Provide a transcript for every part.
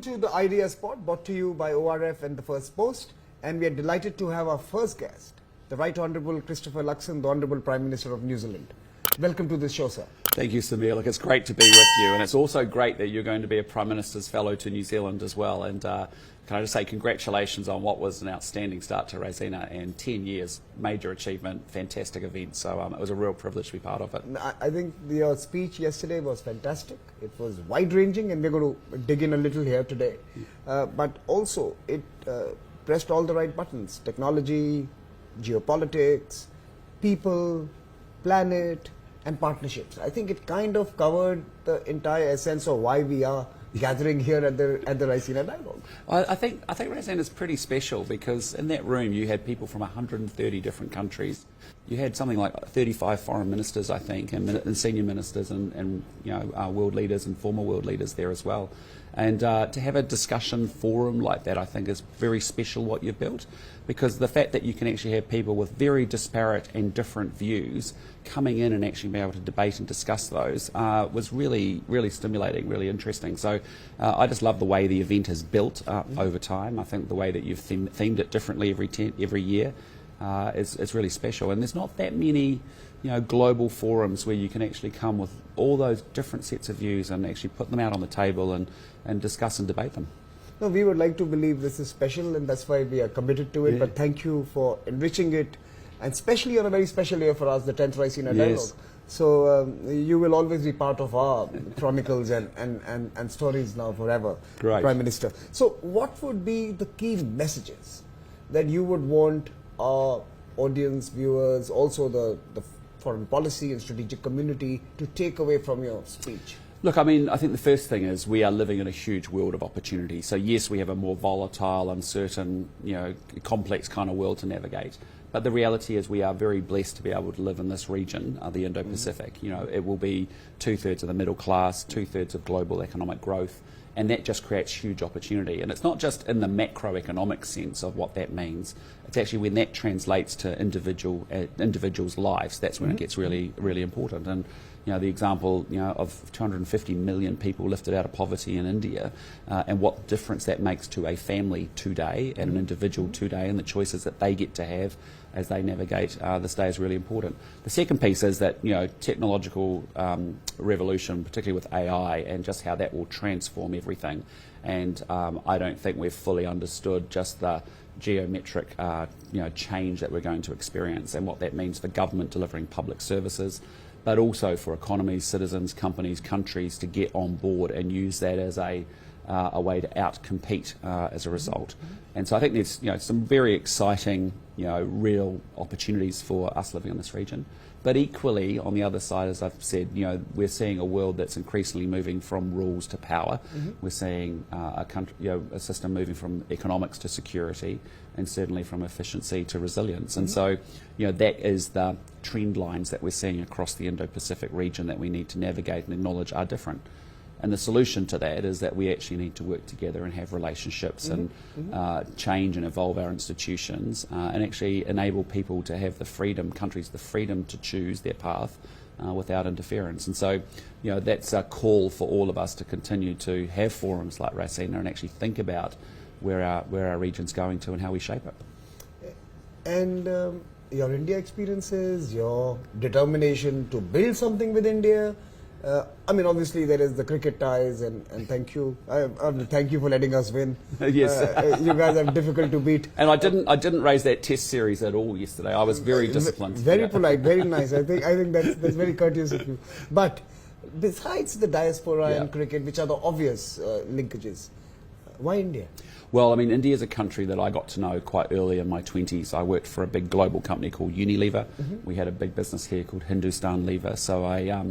Welcome to the Idea Spot, brought to you by ORF and the First Post. And we are delighted to have our first guest, the Right Honourable Christopher Luxon, the Honourable Prime Minister of New Zealand. Welcome to this show, sir. Thank you, Samir. Look, it's great to be with you, and it's also great that you're going to be a Prime Minister's Fellow to New Zealand as well. And can I just say congratulations on what was an outstanding start to Raisina, and 10 years, major achievement, fantastic event. So it was a real privilege to be part of it. I think your speech yesterday was fantastic. It was wide-ranging, and we're going to dig in a little here today. But also, it pressed all the right buttons: technology, geopolitics, people, planet, and partnerships. I think it kind of covered the entire essence of why we are gathering here at the Raisina Dialogue. I think Raisina is pretty special because in that room you had people from 130 different countries. You had something like 35 foreign ministers, I think, and senior ministers, and world leaders and former world leaders there as well. And to have a discussion forum like that, I think, is very special what you've built, because the fact that you can actually have people with very disparate and different views coming in and actually be able to debate and discuss those was really, really stimulating, really interesting. So I just love the way the event has built over time. I think the way that you've themed it differently every year is really special. And there's not that many global forums where you can actually come with all those different sets of views and actually put them out on the table and discuss and debate them. No, we would like to believe this is special, and that's why we are committed to it. Yeah. But thank you for enriching it, and especially on a very special year for us, the 10th Raisina Dialogue. So you will always be part of our chronicles and stories now forever, Great. Prime Minister. So what would be the key messages that you would want our audience, viewers, also the foreign policy and strategic community to take away from your speech? Look, I mean, I think the first thing is we are living in a huge world of opportunity. So yes, we have a more volatile, uncertain, complex kind of world to navigate. But the reality is we are very blessed to be able to live in this region, the Indo-Pacific. It will be 2/3 of the middle class, 2/3 of global economic growth, and that just creates huge opportunity. And it's not just in the macroeconomic sense of what that means. It's actually when that translates to individuals' lives, that's when it gets really, really important. And the example of 250 million people lifted out of poverty in India, and what difference that makes to a family today and an individual today, and the choices that they get to have as they navigate this day is really important. The second piece is that technological revolution, particularly with AI, and just how that will transform everything. And I don't think we've fully understood just the geometric change that we're going to experience and what that means for government delivering public services, but also for economies, citizens, companies, countries to get on board and use that as a way to out-compete as a result. And so I think there's some very exciting real opportunities for us living in this region. But equally, on the other side, as I've said, we're seeing a world that's increasingly moving from rules to power. We're seeing a system moving from economics to security, and certainly from efficiency to resilience. And so, that is the trend lines that we're seeing across the Indo-Pacific region that we need to navigate and acknowledge are different. And the solution to that is that we actually need to work together and have relationships and change and evolve our institutions and actually enable people to have the freedom, countries the freedom to choose their path without interference. And so, that's a call for all of us to continue to have forums like Raisina and actually think about where our region's going to and how we shape it. And your India experiences, your determination to build something with India. I mean, obviously there is the cricket ties, and thank you. Thank you for letting us win. Yes, you guys are difficult to beat. And I didn't raise that Test series at all yesterday. I was very disciplined. Very polite, very nice. I think that's very courteous of you. But besides the diaspora and cricket, which are the obvious linkages, why India? Well, I mean, India is a country that I got to know quite early in my 20s. I worked for a big global company called Unilever. We had a big business here called Hindustan Lever. So I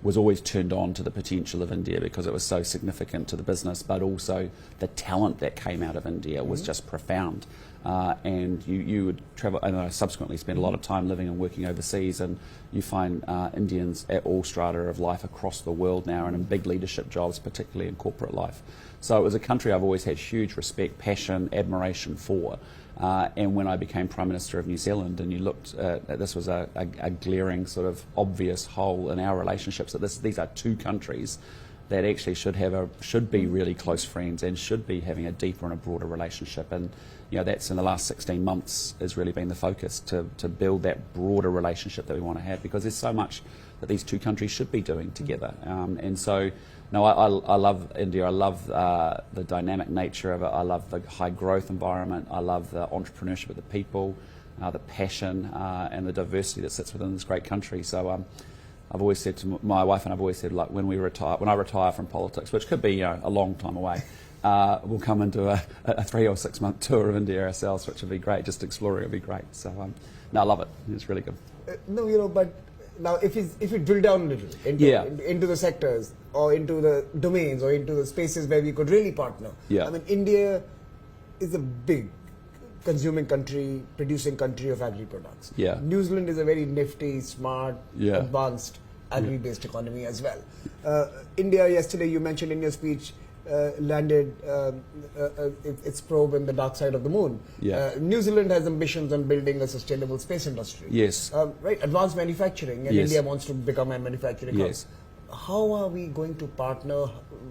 was always turned on to the potential of India because it was so significant to the business, but also the talent that came out of India was just profound. And you would travel, and I subsequently spent a lot of time living and working overseas, and you find Indians at all strata of life across the world now and in big leadership jobs, particularly in corporate life. So it was a country I've always had huge respect, passion, admiration for. And when I became Prime Minister of New Zealand, and you looked at this was a glaring sort of obvious hole in our relationships, that these are two countries that actually should be really close friends and should be having a deeper and a broader relationship. And that's in the last 16 months has really been the focus to build that broader relationship that we want to have, because there's so much that these two countries should be doing together. And so, no, I love India. I love the dynamic nature of it. I love the high growth environment. I love the entrepreneurship of the people, the passion and the diversity that sits within this great country. So I've always said to my wife, and I've always said, like, when I retire from politics, which could be a long time away, we'll come into a 3 or 6 month tour of India ourselves, which would be great. Just exploring it would be great. So no, I love it. It's really good. No, but now if you drill down a little into the sectors or into the domains or into the spaces where we could really partner. I mean, India is a big consuming country, producing country of agri-products. New Zealand is a very nifty, smart, advanced agri-based economy as well. India, yesterday you mentioned in your speech, landed its probe in the dark side of the moon. New Zealand has ambitions on building a sustainable space industry. Right, advanced manufacturing, and India wants to become a manufacturing hub. How are we going to partner?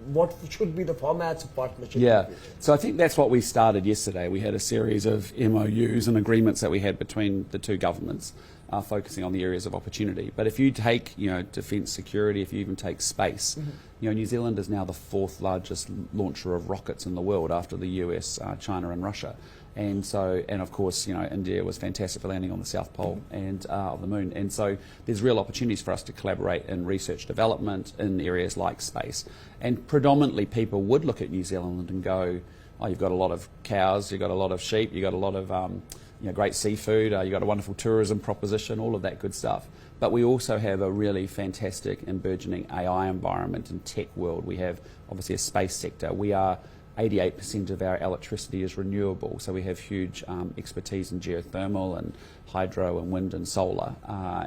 What should be the formats of partnership? So I think that's what we started yesterday. We had a series of MOUs and agreements that we had between the two governments, focusing on the areas of opportunity. But if you take, defence security, if you even take space, New Zealand is now the 4th largest launcher of rockets in the world after the US, China and Russia. And so, and of course, India was fantastic for landing on the South Pole and of the moon. And so there's real opportunities for us to collaborate in research development in areas like space. And predominantly people would look at New Zealand and go, oh, you've got a lot of cows, you've got a lot of sheep, you've got a lot of great seafood, you've got a wonderful tourism proposition, all of that good stuff. But we also have a really fantastic and burgeoning AI environment and tech world. We have obviously a space sector. We are 88% of our electricity is renewable, so we have huge expertise in geothermal and hydro and wind and solar,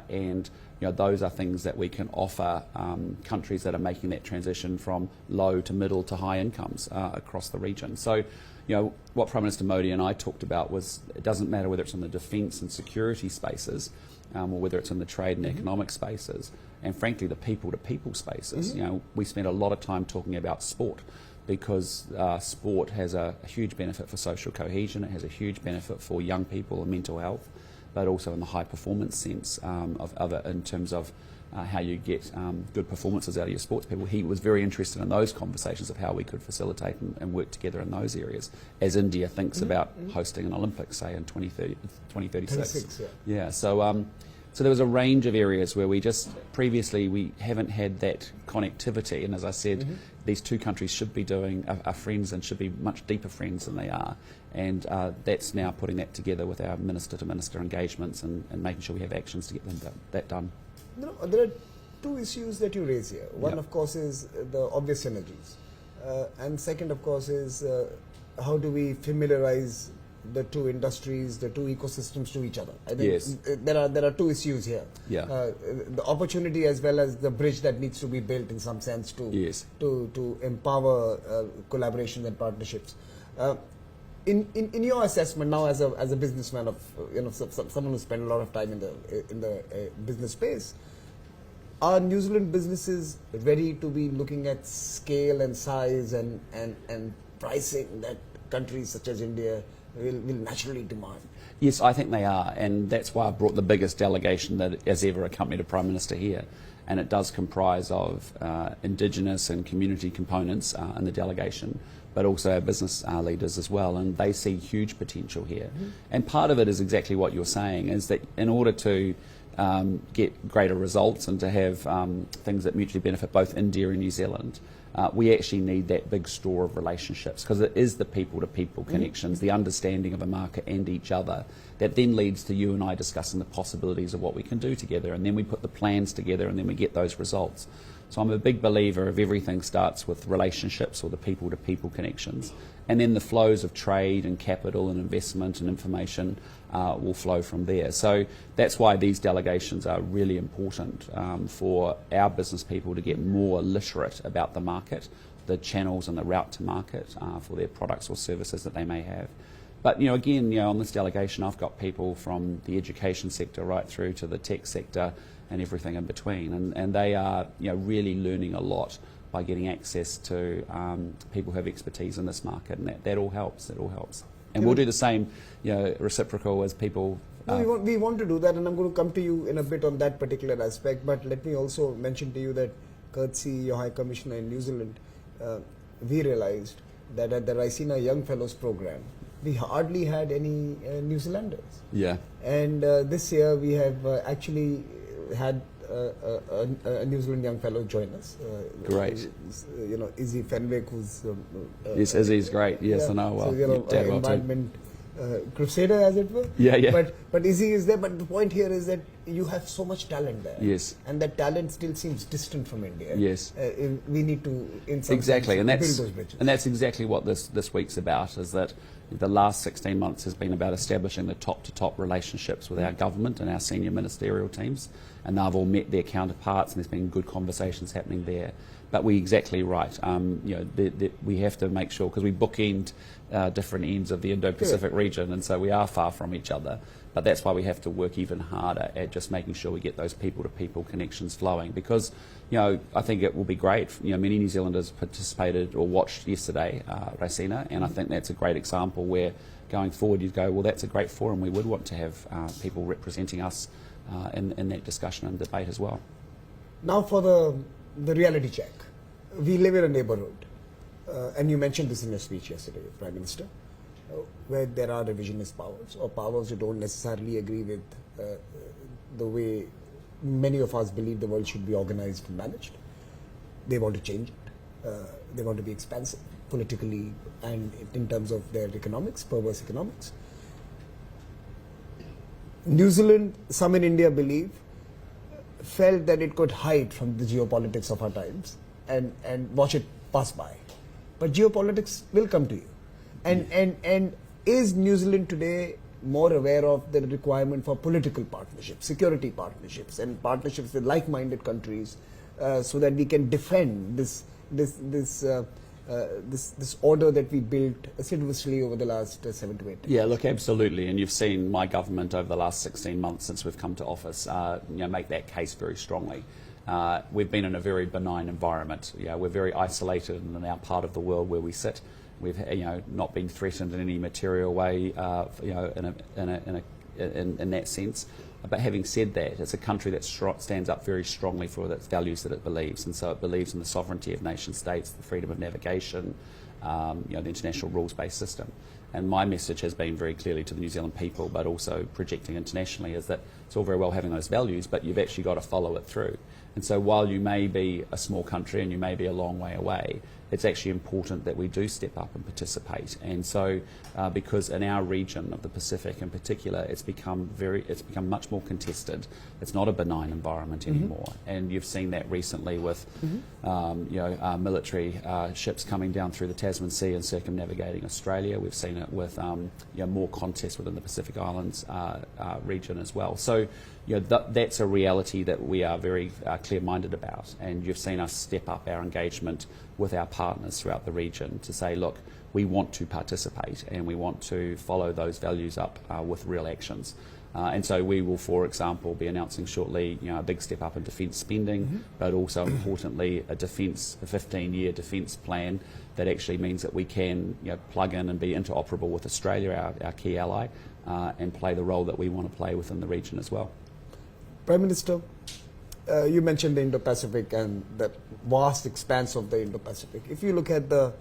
and those are things that we can offer countries that are making that transition from low to middle to high incomes across the region. So, what Prime Minister Modi and I talked about was it doesn't matter whether it's in the defence and security spaces or whether it's in the trade and economic spaces, and frankly the people-to-people spaces. We spend a lot of time talking about sport, because sport has a huge benefit for social cohesion, it has a huge benefit for young people and mental health, but also in the high performance sense in terms of how you get good performances out of your sports people. He was very interested in those conversations of how we could facilitate and work together in those areas as India thinks about hosting an Olympics, say, in 2036. So there was a range of areas where we just previously we haven't had that connectivity, and as I said, these two countries should be are friends and should be much deeper friends than they are, and that's now putting that together with our minister-to-minister engagements and making sure we have actions to get that done. There are two issues that you raise here. One, of course, is the obvious synergies, and second, of course, is how do we familiarize the two industries, the two ecosystems to each other. I think there are two issues here. The opportunity as well as the bridge that needs to be built in some sense to empower collaborations and partnerships. In your assessment now as a businessman of someone who spent a lot of time in the business space, are New Zealand businesses ready to be looking at scale and size and pricing that countries such as India will naturally demand? Yes, I think they are, and that's why I've brought the biggest delegation that has ever accompanied a Prime Minister here, and it does comprise of Indigenous and community components in the delegation, but also our business leaders as well, and they see huge potential here. And part of it is exactly what you're saying, is that in order to get greater results and to have things that mutually benefit both India and New Zealand, we actually need that big store of relationships, because it is the people-to-people connections, the understanding of a market and each other, that then leads to you and I discussing the possibilities of what we can do together, and then we put the plans together and then we get those results. So I'm a big believer of everything starts with relationships, or the people-to-people connections, and then the flows of trade and capital and investment and information will flow from there. So that's why these delegations are really important for our business people to get more literate about the market, the channels and the route to market for their products or services that they may have. But again, on this delegation, I've got people from the education sector right through to the tech sector and everything in between, and they are really learning a lot by getting access to people who have expertise in this market, and that all helps. That all helps. And we'll do the same, reciprocal as people. No, we want to do that, and I'm going to come to you in a bit on that particular aspect. But let me also mention to you that, courtesy your High Commissioner in New Zealand, we realized that at the Raisina Young Fellows program, we hardly had any New Zealanders. Yeah. And this year we have actually had a New Zealand young fellow join us. Great. Izzy Fenwick, who's yes, Izzy's great. Yes, I know. So, environment crusader, as it were. Yeah. But Izzy is there. But the point here is that you have so much talent there. Yes. And that talent still seems distant from India. Yes. We need to, in some exactly, sense, and that's build those bridges. and that's exactly what this week's about. Is that the last 16 months has been about establishing the top-to-top relationships with our government and our senior ministerial teams, and they've all met their counterparts, and there's been good conversations happening there. But we're exactly right. We have to make sure, because we bookend different ends of the Indo-Pacific region, and so we are far from each other. But that's why we have to work even harder at just making sure we get those people-to-people connections flowing. Because, I think it will be great. Many New Zealanders participated or watched yesterday, Raisina, and I think that's a great example where going forward you'd go, well, that's a great forum. We would want to have people representing us in that discussion and debate as well. Now for the reality check. We live in a neighborhood, and you mentioned this in your speech yesterday, Prime Minister, where there are revisionist powers, or powers who don't necessarily agree with the way many of us believe the world should be organized and managed. They want to change it. They want to be expansive politically and in terms of their economics, perverse economics. New Zealand, some in India believe, felt that it could hide from the geopolitics of our times and watch it pass by. But geopolitics will come to you. And is New Zealand today more aware of the requirement for political partnerships, security partnerships, and partnerships with like-minded countries, so that we can defend this order that we built assiduously over the last 7 to 8 years? Yeah, look, absolutely. And you've seen my government over the last 16 months since we've come to office, make that case very strongly. We've been in a very benign environment. We're very isolated in our part of the world where we sit. We've not been threatened in any material way, in that sense. But having said that, it's a country that stands up very strongly for the values that it believes, and so it believes in the sovereignty of nation states, the freedom of navigation, the international rules-based system. And my message has been very clearly to the New Zealand people, but also projecting internationally, is that it's all very well having those values, but you've actually got to follow it through. And so while you may be a small country and you may be a long way away, it's actually important that we do step up and participate. And so, because in our region of the Pacific in particular, it's become much more contested. It's not a benign environment anymore. And you've seen that recently with, military ships coming down through the Tasman Sea and circumnavigating Australia. We've seen it with, more contest within the Pacific Islands region as well. So, that's a reality that we are very clear-minded about. And you've seen us step up our engagement with our partners throughout the region to say, look, we want to participate and we want to follow those values up with real actions. And so we will, for example, be announcing shortly a big step up in defence spending, but also importantly a 15-year defence plan that actually means that we can plug in and be interoperable with Australia, our key ally, and play the role that we want to play within the region as well. Prime Minister, you mentioned the Indo-Pacific and the vast expanse of the Indo-Pacific. If you look at the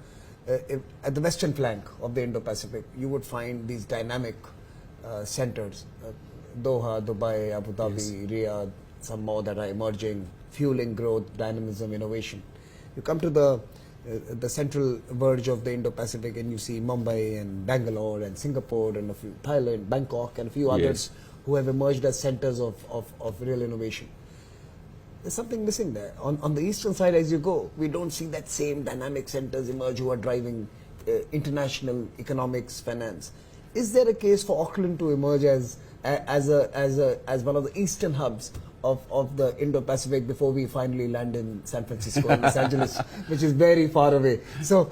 western flank of the Indo-Pacific, you would find these dynamic centers, Doha, Dubai, Abu Dhabi, Riyadh, some more that are emerging, fueling growth, dynamism, innovation. You come to the central verge of the Indo-Pacific and you see Mumbai and Bangalore and Singapore and a few, Thailand, Bangkok and a few others who have emerged as centers of real innovation. There's something missing there. On the eastern side, as you go, we don't see that same dynamic centers emerge who are driving international economics, finance. Is there a case for Auckland to emerge as one of the eastern hubs of the Indo-Pacific before we finally land in San Francisco and Los Angeles, which is very far away? So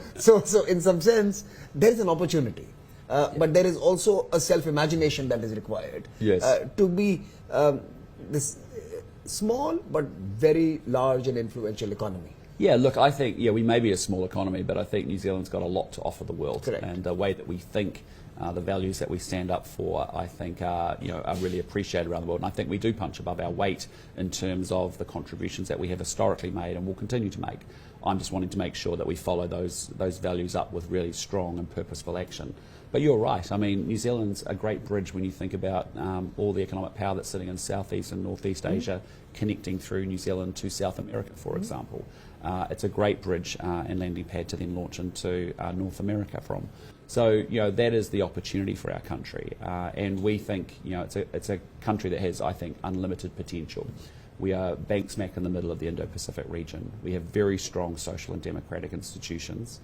in some sense, there is an opportunity, but there is also a self-imagination that is required to be this small but very large and influential economy. Yeah, look, I think we may be a small economy, but I think New Zealand's got a lot to offer the world. Correct. And the way that we think, the values that we stand up for, I think are really appreciated around the world. And I think we do punch above our weight in terms of the contributions that we have historically made and will continue to make. I'm just wanting to make sure that we follow those values up with really strong and purposeful action. But you're right. I mean, New Zealand's a great bridge when you think about all the economic power that's sitting in Southeast and Northeast Asia, connecting through New Zealand to South America, for example. It's a great bridge and landing pad to then launch into North America from. So, that is the opportunity for our country. And we think, it's a country that has, I think, unlimited potential. We are bank smack in the middle of the Indo-Pacific region. We have very strong social and democratic institutions.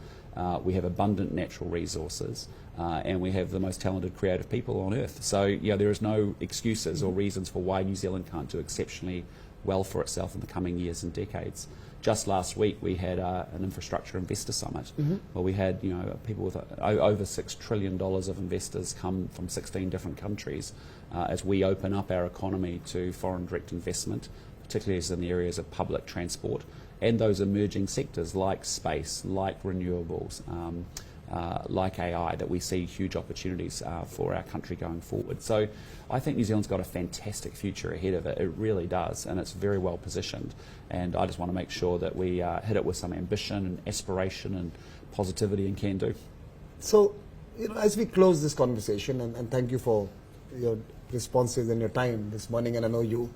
We have abundant natural resources. And we have the most talented creative people on earth. So, there is no excuses or reasons for why New Zealand can't do exceptionally well for itself in the coming years and decades. Just last week we had an infrastructure investor summit where we had people with over $6 trillion of investors come from 16 different countries as we open up our economy to foreign direct investment, particularly as in the areas of public transport and those emerging sectors like space, like renewables, like AI, that we see huge opportunities for our country going forward. So I think New Zealand's got a fantastic future ahead of it. It really does, and it's very well positioned. And I just want to make sure that we hit it with some ambition and aspiration and positivity and can do. So, as we close this conversation, and thank you for your responses and your time this morning, and I know you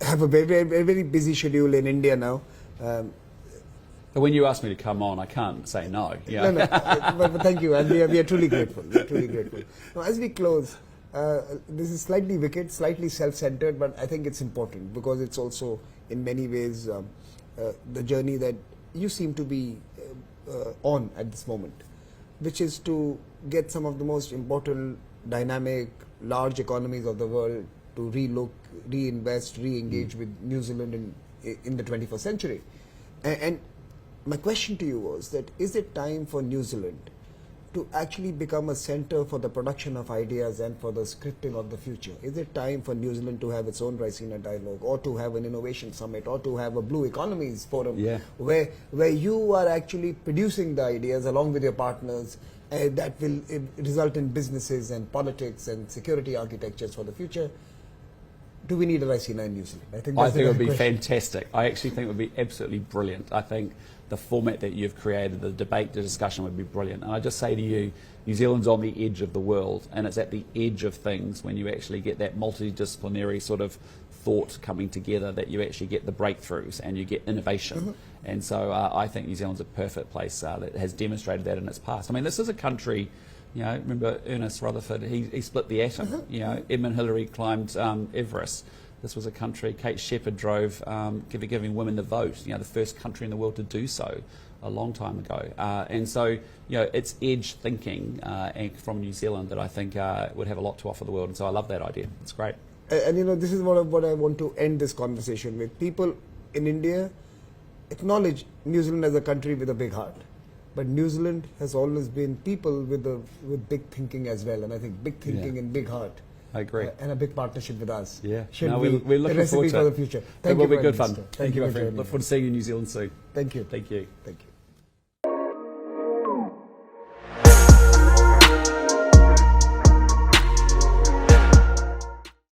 have a very, very, very busy schedule in India now. But when you ask me to come on, I can't say no. No, but thank you, and we are truly grateful. We are truly grateful. Now, as we close, this is slightly wicked, slightly self-centered, but I think it's important because it's also, in many ways, the journey that you seem to be on at this moment, which is to get some of the most important, dynamic, large economies of the world to relook, reinvest, re-engage with New Zealand in the 21st century. And my question to you was that, is it time for New Zealand to actually become a center for the production of ideas and for the scripting of the future? Is it time for New Zealand to have its own Raisina Dialogue, or to have an innovation summit, or to have a Blue Economies Forum, where you are actually producing the ideas along with your partners that will result in businesses and politics and security architectures for the future? Do we need a Raisina in New Zealand? I think it would be fantastic. I actually think it would be absolutely brilliant. I think the format that you've created, the debate, the discussion would be brilliant. And I just say to you, New Zealand's on the edge of the world, and it's at the edge of things when you actually get that multidisciplinary sort of thought coming together, that you actually get the breakthroughs and you get innovation. And so I think New Zealand's a perfect place that has demonstrated that in its past. I mean, this is a country, remember Ernest Rutherford, he split the atom. Edmund Hillary climbed Everest. This was a country, Kate Shepherd drove, giving women the vote, the first country in the world to do so a long time ago. And so, it's edge thinking from New Zealand that I think would have a lot to offer the world. And so I love that idea. It's great. And this is what I want to end this conversation with. People in India acknowledge New Zealand as a country with a big heart. But New Zealand has always been people with big thinking as well. And I think big thinking and big heart. I agree. And a big partnership with us. Yeah. Should no, be we're looking a recipe forward to for it. the future. It will be good fun. Thank you, my friend. Look forward to seeing you in New Zealand soon. Thank you. Thank you. Thank you.